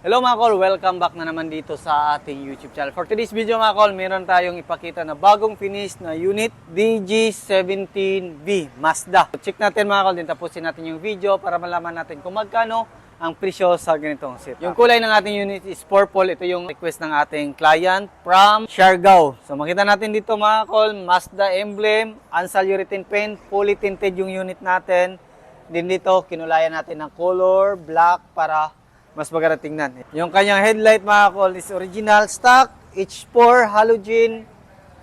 Hello mga kol, welcome back na naman dito sa ating YouTube channel. For today's video mga kol, meron tayong ipakita na bagong finish na unit DG17V Mazda. Check natin mga kol, din tapusin natin yung video para malaman natin kung magkano ang presyo sa ganitong setup. Yung kulay ng ating unit is purple. Ito yung request ng ating client from Siargao. So makita natin dito mga kol, Mazda emblem, Ansal urethane paint, fully tinted yung unit natin. Din dito, kinulayan natin ng color, black para mas maganda tingnan. Yung kanyang headlight mga kol is original stock, H4 halogen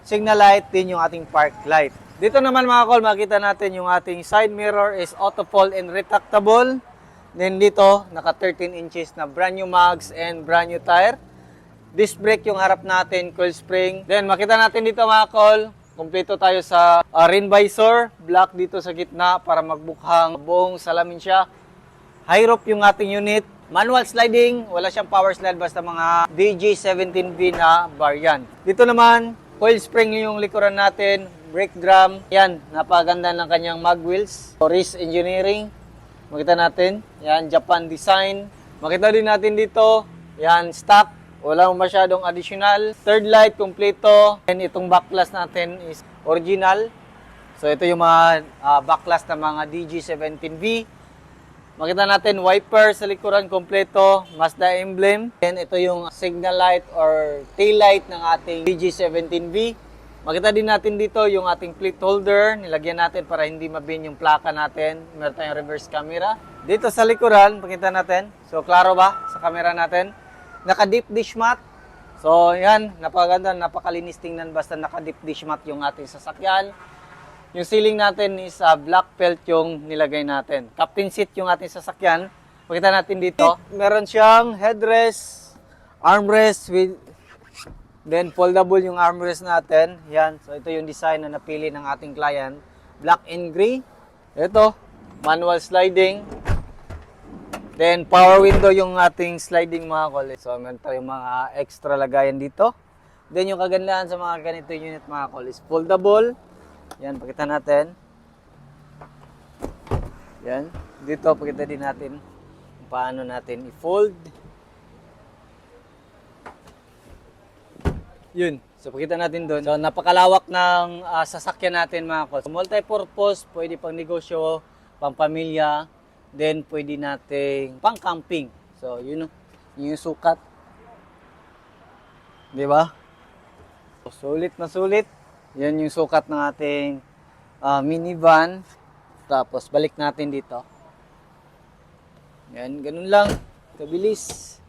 signal light, din yung ating park light. Dito naman mga kol, makita natin yung ating side mirror is auto fold and retractable. Then dito, naka 13 inches na brand new mags and brand new tire. Disc brake yung harap natin, coil spring. Then makita natin dito mga kol, kumpleto tayo sa rain visor, black dito sa gitna para magbukhang buong salamin siya. High roof yung ating unit. Manual sliding, wala siyang power slide, basta mga DG17V na variant. Dito naman, coil spring yung likuran natin, brake drum. Yan, napaganda ng kanyang mag wheels. Risk Engineering, makita natin. Yan, Japan design. Makita din natin dito, yan, stock. Walang masyadong additional. Third light, kompleto. And itong backlash natin is original. So ito yung mga backlash ng mga DG17V. Makita natin wiper sa likuran kompleto, Mazda emblem. And ito yung signal light or tail light ng ating DG17V. Makita din natin dito yung ating plate holder. Nilagyan natin para hindi mabin yung plaka natin. Meron tayong reverse camera. Dito sa likuran, makita natin. So klaro ba sa camera natin? Naka-deep dish mat. So yan, napakaganda, napakalinis tingnan basta naka-deep dish mat yung ating sasakyan. Yung ceiling natin is black felt yung nilagay natin. Captain seat yung ating sasakyan. Makita natin dito. Meron siyang headrest, armrest with then foldable yung armrest natin. Yan. So ito yung design na napili ng ating client. Black and gray. Ito, manual sliding. Then power window yung ating sliding mga kol. So meron tayong mga extra lagayan dito. Then yung kagandahan sa mga ganito unit mga kol is foldable. Yan, pakita natin. Yan. Dito, pakita din natin kung paano natin i-fold. Yun. So, pakita natin doon. So, napakalawak ng sasakyan natin mga kol. Multi-purpose, pwede pang negosyo, pang pamilya, then pwede natin pang camping. So, yun yung sukat. Diba? So, sulit na sulit. Yan yung sukat ng ating minivan. Tapos balik natin dito. Yan, ganun lang. Kabilis.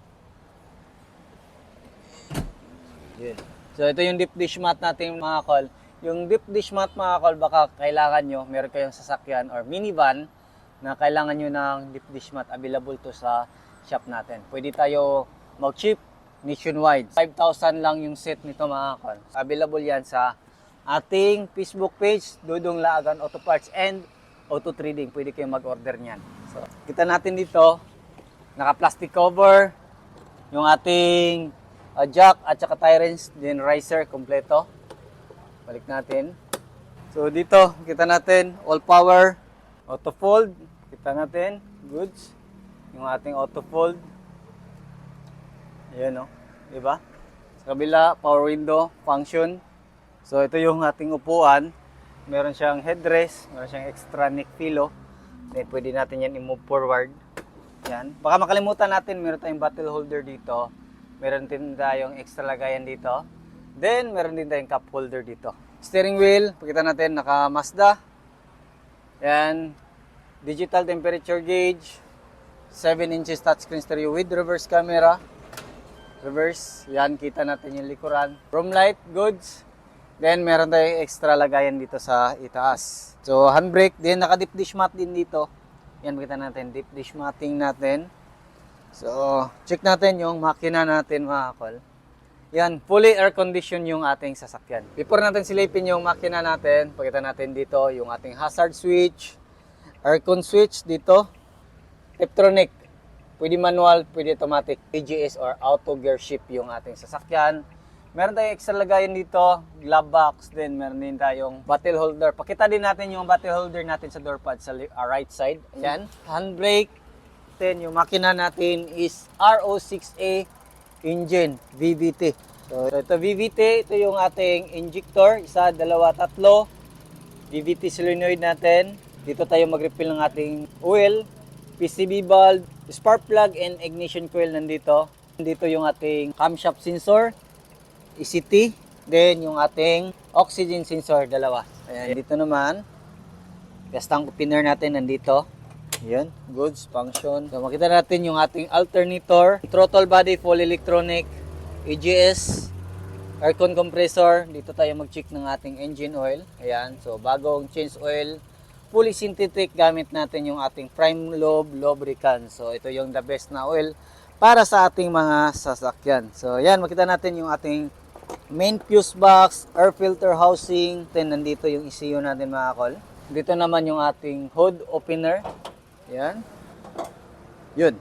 Yan. So ito yung deep dish mat natin mga kol. Yung deep dish mat mga kol, baka kailangan nyo, meron kayong sasakyan or minivan na kailangan nyo ng deep dish mat. Available to sa shop natin. Pwede tayo mag-ship nationwide. 5,000 lang yung set nito mga kol. Available yan sa ating Facebook page, Dudong Laagan Auto Parts and Auto Trading. Pwede kayong mag-order niyan. So, kita natin dito, naka-plastic cover, yung ating jack at saka tie wrench, then riser, kompleto. Balik natin. So, dito, kita natin, all power, auto fold. Kita natin, goods. Yung ating auto fold. Ayan o, diba? Sa kabila, power window, function. So ito yung ating upuan, meron siyang headrest, meron siyang extra neck pillow. Then pwede natin yan i-move forward. Yan. Baka makalimutan natin, meron tayong bottle holder dito. Meron din tayong extra lagayan dito. Then meron din tayong cup holder dito. Steering wheel, pakita natin, naka Mazda. Yan. Digital temperature gauge. 7 inches touchscreen stereo with reverse camera. Reverse. Yan, kita natin yung likuran. Room light, goods. Then, meron tayong extra lagayan dito sa itaas. So, handbrake. Then, naka-deep dish mat din dito. Yan, makita natin. Deep dish matting natin. So, check natin yung makina natin mga kol. Yan, fully air-conditioned yung ating sasakyan. Before natin silipin yung makina natin, pakita natin dito yung ating hazard switch, aircon switch dito, Tiptronic. Pwede manual, pwede automatic, AGS or auto gear shift yung ating sasakyan. Meron tayong extra lagayan dito, glove box, then meron din tayong bottle holder. Pakita din natin yung bottle holder natin sa door pad sa right side. Ayan, handbrake, natin, yung makina natin is RO6A engine, VVT. So, ito VVT, ito yung ating injector, isa, dalawa, tatlo. VVT solenoid natin. Dito tayo mag-refill ng ating oil, PCB bulb, spark plug, and ignition coil nandito. Dito yung ating camshaft sensor, ECT, then yung ating oxygen sensor, dalawa. Ayan, dito naman, gas tank opener natin nandito. Ayan, goods, function. So, makita natin yung ating alternator, throttle body, full electronic, AGS, aircon compressor. Dito tayo mag-check ng ating engine oil. Ayan, so bagong change oil, fully synthetic, gamit natin yung ating prime lobe lubricant. So ito yung the best na oil para sa ating mga sasakyan. So ayan, makita natin yung ating main fuse box, air filter housing. Then nandito yung ECU natin mga kol. Dito naman yung ating hood opener. Ayan. Yun.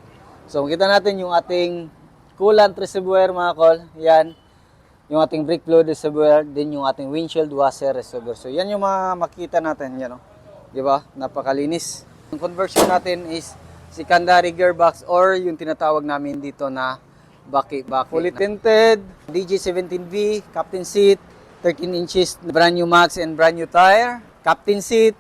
So makita natin yung ating coolant reservoir mga kol. Ayan. Yung ating brake fluid reservoir, din yung ating windshield washer reservoir. So yan yung mga makita natin, yan oh. 'Di ba? Napakalinis. Yung conversion natin is secondary gearbox or yung tinatawag namin dito na baki-baki. Fully tinted, DJ17V, captain seat, 13 inches, brand new max and brand new tire, captain seat,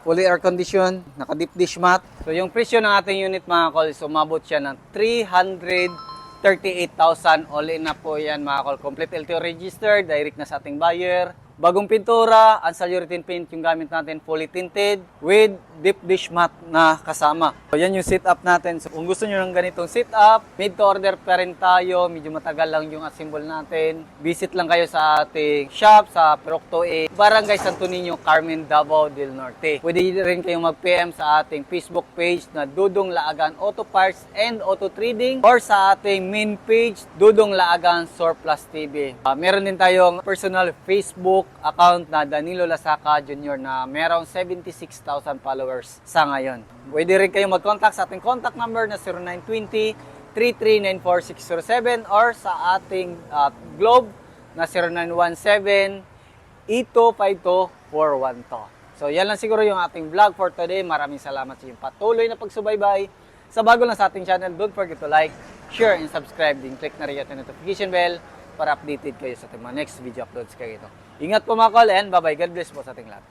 fully air conditioned, naka deep dish mat. So yung presyo ng ating unit mga kol, umabot siya ng 338,000. All in na po yan mga kol. Complete LTO registered, direct na sa ating buyer. Bagong pintura, anti-urethane paint yung gamit natin, fully tinted with deep dish mat na kasama. So yan yung setup natin. So kung gusto nyo ng ganitong setup, made to order pa rin tayo. Medyo matagal lang yung assemble natin. Visit lang kayo sa ating shop sa Procto A, Barangay Santo Niño, Carmen, Davao del Norte. Pwede rin kayong mag-PM sa ating Facebook page na Dudong Laagan Auto Parts and Auto Trading or sa ating main page, Dudong Laagan Surplus TV. Meron din tayong personal Facebook account na Danilo Lasaca Jr. na merong 76,000 followers sa ngayon. Pwede rin kayong mag-contact sa ating contact number na 0920-3394607 or sa ating Globe na 0917-8252-412. So yan lang siguro yung ating vlog for today. Maraming salamat sa inyong patuloy na pagsubaybay. Sa bago lang sa ating channel, don't forget to like, share, and subscribe. Din click na rin yung notification bell para updated kayo sa ating mga next video uploads kayo ito. Ingat po mga kol and bye-bye. God bless po sa ating lahat.